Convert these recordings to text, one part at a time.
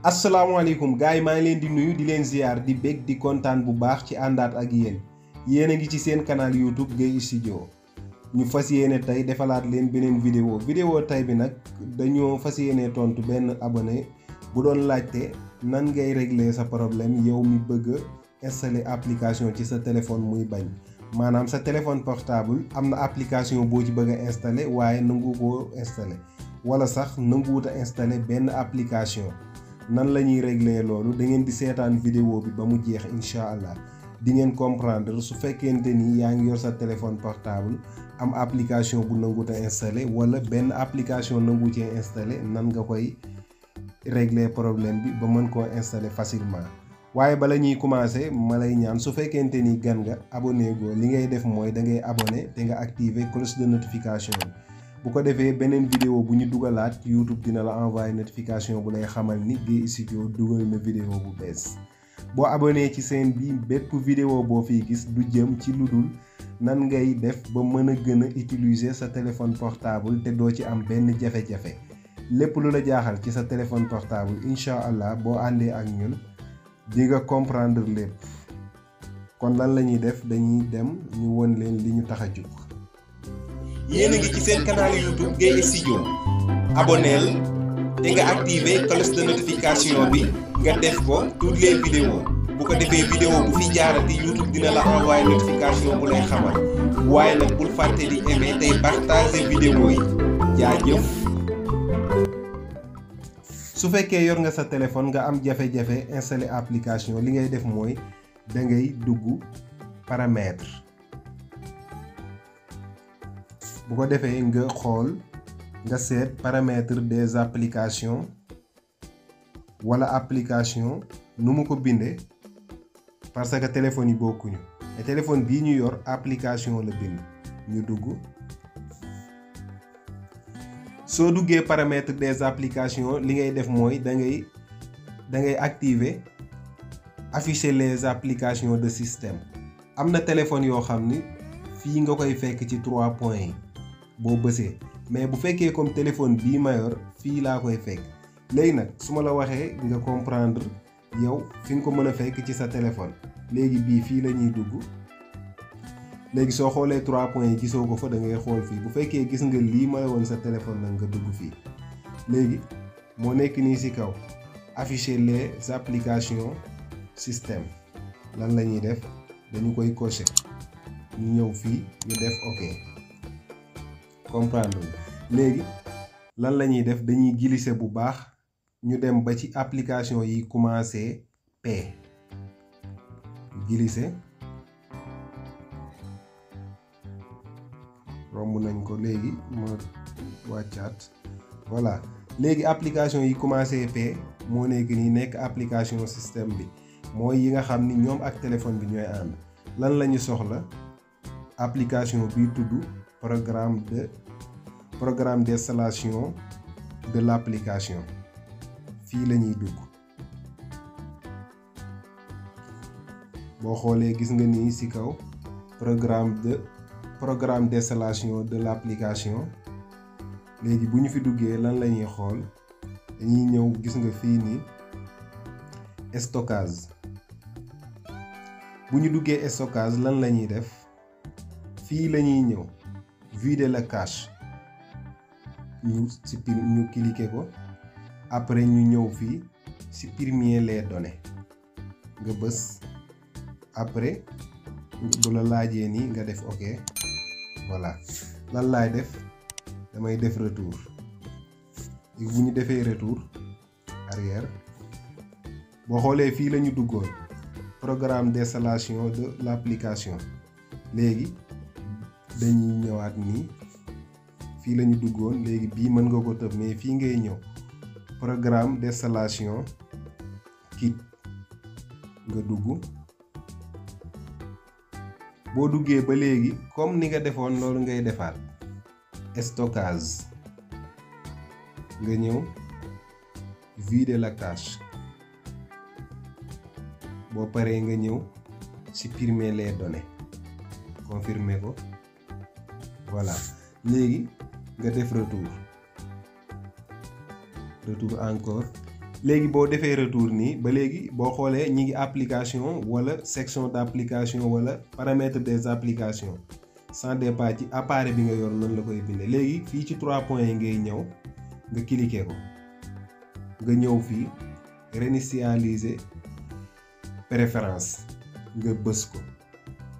asalaamaaleykum gars yi maa ngi leen di nuyu di leen ziar di bég di kontaan bu baax ci àndaat ak yéen a ngi ci seen canal YouTube Gueye Studio ñu fas yéene tey defalaat leen beneen vidéo tey bi nag dañoo fas yéene tontu benn abonné bu doon laajte nan ngay régler sa problème yow mi bëgg a installer application ci sa téléphone muy bañ maanaam sa téléphone portable am na application boo ci bëgg a installer waaye nangu koo installer wala sax nanguwut a installer benn application. nan la ñuy régler loolu da ngeen di seetaan vidéo bi ba mu jeex incha allah di ngeen comprendre su fekkente ni yaa ngi yor sa téléphone portable am application bu nangut a installé wala benn application nangu cee installé nan nga koy régler problème bi ba mën koo installer facilement. waaye bala ñuy commencer ma lay ñaan su fekkente ni gan nga abonné go li ngay def mooy da ngay abonné te nga activer cloche de notification bi. bu ko defee beneen vidéo bu ñu dugalaat YouTube dina la envoyer notification bu lay xamal ni Gueye Studio dugal na vidéo bu bees boo abonné ci chaîne bi bépp vidéo boo fiy gis du jëm ci lu dul nan ngay def ba mën a gën a utiliser sa téléphone portable te doo ci am benn jafe-jafe lépp lu la jaaxal ci sa téléphone portable incha allah boo àndee ak ñun di nga comprendre lépp kon lan la ñuy def dañuy dem ñu won leen li ñu tax a jóg. yéen a ngi ci seen canal YouTube Gueye Studio abonneel te nga activer cloche de notification bi nga def ko toutes les vidéos bu ko defee vidéo bu fi jaarati YouTube dina la envoyer notification bu lay xamal waaye nag bul fàtte di aimer tey partager vidéo yi jaajëf. su fekkee yor nga sa téléphone nga am jafe-jafe installer application li ngay def mooy da ngay dugg paramètres. bu ko defee nga xool nga seet paramètres des applications wala application nu mu ko bindee parce que téléphone yi bokkuñu te téléphone bii ñu yor application la bind ñu dugg soo duggee paramètres des applications li ngay def mooy da ngay activer afficher les applications de système am na téléphone yoo xam ni fii nga koy fekk ci 3 points yi. boo bësee mais bu fekkee comme téléphone bii ma yor fii laa koy fekk léegi nag su ma la waxee nga comprendre yow fi nga ko mën a fekk ci sa téléphone léegi bii fii la ñuy dugg léegi soo xoolee 3 points yi gisoo ko fa da ngay xool fii bu fekkee gis nga lii ma la woon sa téléphone nag nga dugg fii léegi moo nekk nii ci kaw afficher les applications système lan la ñuy def dañu koy cocher ñu ñëw fii ñu def OK. comprendre léegi lan la ñuy def dañuy glisser bu baax ñu dem ba ci application yi commencé P glisser romb nañ ko léegi ma wàccaat voilà léegi application yi commencé P moo nekk nii nekk application système bi mooy yi nga xam ni ñoom ak téléphone bi ñooy ànd lan la ñu soxla application bi tudd programme d'installation de l'application fii la ñuy dugg boo xoolee gis nga nii ci kaw programme d'installation de l'application léegi bu ñu fi duggee lan la ñuy xool dañuy ñëw gis nga fii nii stockage bu ñu duggee stockage lan la ñuy def fii la ñuy ñëw vider le cache ñu cliquer ko après ñu ñëw fii supprimer les données nga bës après bu la laajee nii nga def OK voilà lan laay def damay def retour bu ñu defee retour arrière boo xoolee fii la ñu duggoon programme d'installation de l'application léegi dañuy ñëwaat nii fii la ñu duggoon léegi bii mën nga ko tëb mais fii ngay ñëw programme d'installation kit nga dugg boo duggee ba léegi comme ni nga defoon loolu ngay defaat stockage nga ñëw vider la cache boo paree nga ñëw supprimer les données confirmer ko voilà léegi nga def retour encore léegi boo defee retour nii ba léegi boo xoolee ñi ngi application wala section d'application wala paramètres des applications sans départ ci appareil bi nga yor noonu la koy bindee. léegi fii ci 3 points yi ngay ñëw nga cliquer ko nga ñëw fii réinitialiser préférence nga bës ko.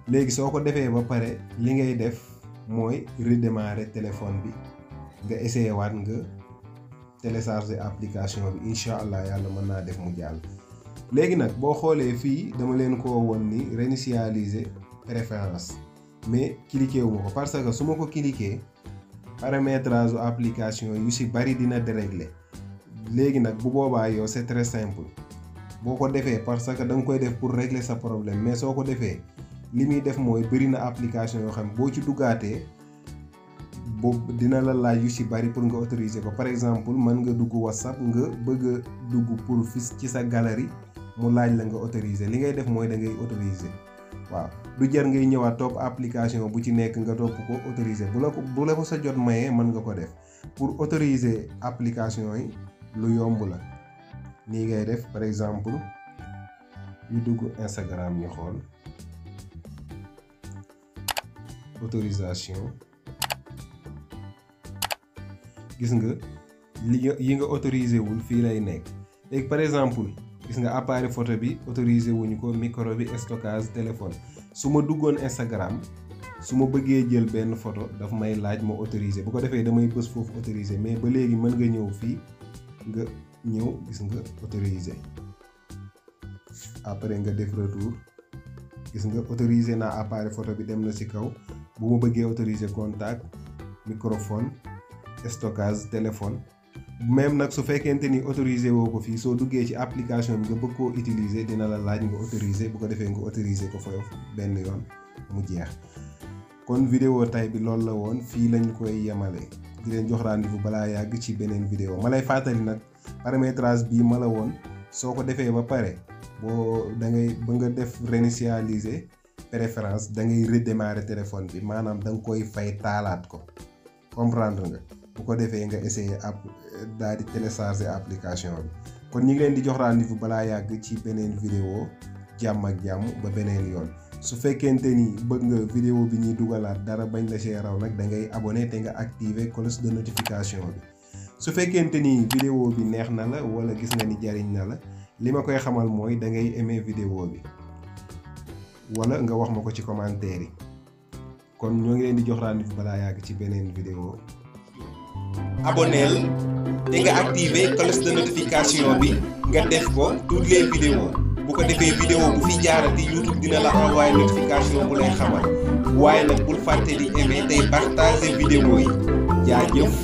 léegi soo ko defee ba pare li ngay def mooy redémarrer téléphone bi nga essayer waat nga télécharger application bi incha allah yàlla mën naa def mu jàll. léegi nag boo xoolee fii dama leen ko won ni réinitialiser préférence mais cliquer wu ma ko parce que su ma ko cliquer paramétrage application yu si bari dina dérégler. léegi nag bu boobaa yow c'est très simple boo ko defee parce que da nga koy def pour régler sa problème mais soo ko defee li muy def mooy bëri na application yoo xam boo ci duggaatee boobu dina la laaj yu ci bari pour nga autoriser ko. par exemple mën nga dugg WhatsApp nga bëgg a dugg pour fis ci sa galerie mu laaj la nga autoriser li ngay def mooy da ngay autoriser. waaw du jar ngay ñëwaat topp application bu ci nekk nga topp ko autoriser bu la ko sa jot mayee mën nga ko def. pour autoriser application yi lu yomb la nii ngay def. par exemple ñu dugg Instagram ñu xool autorisation gis nga yi nga autorisé wul fii lay nekk. léegi par exemple gis nga appareil photo bi autorisé wuñu ko, micro bi, stockage téléphone. su ma duggoon Instagram su ma bëggee jël benn photo daf may laaj ma autorisé bu ko defee damay bës foofu autorisé mais ba léegi mën nga ñëw fii nga ñëw gis nga autorisé après nga def retour gis nga autorisé naa appareil photo bi dem na ci kaw. bu ma bëggee autoriser contact microphone stockage téléphone même nag su fekkente ni autorisé woo ko fii soo duggee ci application bi nga bëgg koo utiliser dina la laaj nga autoriser bu ko defee nga autoriser ko foofu benn yoon mu jeex. kon vidéo tay bi loolu la woon fii lañ koy yemale di leen jox rendez-vous balaa yàgg ci beneen vidéo. ma lay fàttali nag paramétrage bii ma la woon soo ko defee ba pare boo da ngay ba nga def réinitialiser préférence da ngay redémarrer téléphone bi maanaam da nga koy fay taalaat ko comprendre nga. bu ko defee nga essayer daal di télécharger application bi. kon ñu ngi leen di jox rendez-vous balaa yàgg ci beneen vidéo jàmm ak jàmm ba beneen yoon. su fekkente ni bëgg nga vidéo bi ñuy dugalaat dara bañ la see raw nag da ngay abonné te nga activer cloche de notification bi. su fekkente ni vidéo bi neex na la wala gis nga ni jariñ na la li ma koy xamal mooy da ngay aimer vidéo bi wala nga wax ma ko ci commentaire yi. kon ñoo ngi leen di jox rendez-vous balaa yàgg ci beneen vidéo. abonneel te nga activer cloche de notification bi nga def ko toutes les vidéos bu ko defee vidéo bu fi jaarati YouTube dina la envoyer notification bu lay xamal waaye nag bul fàtte di aimer tey partager vidéo yi jaajëf.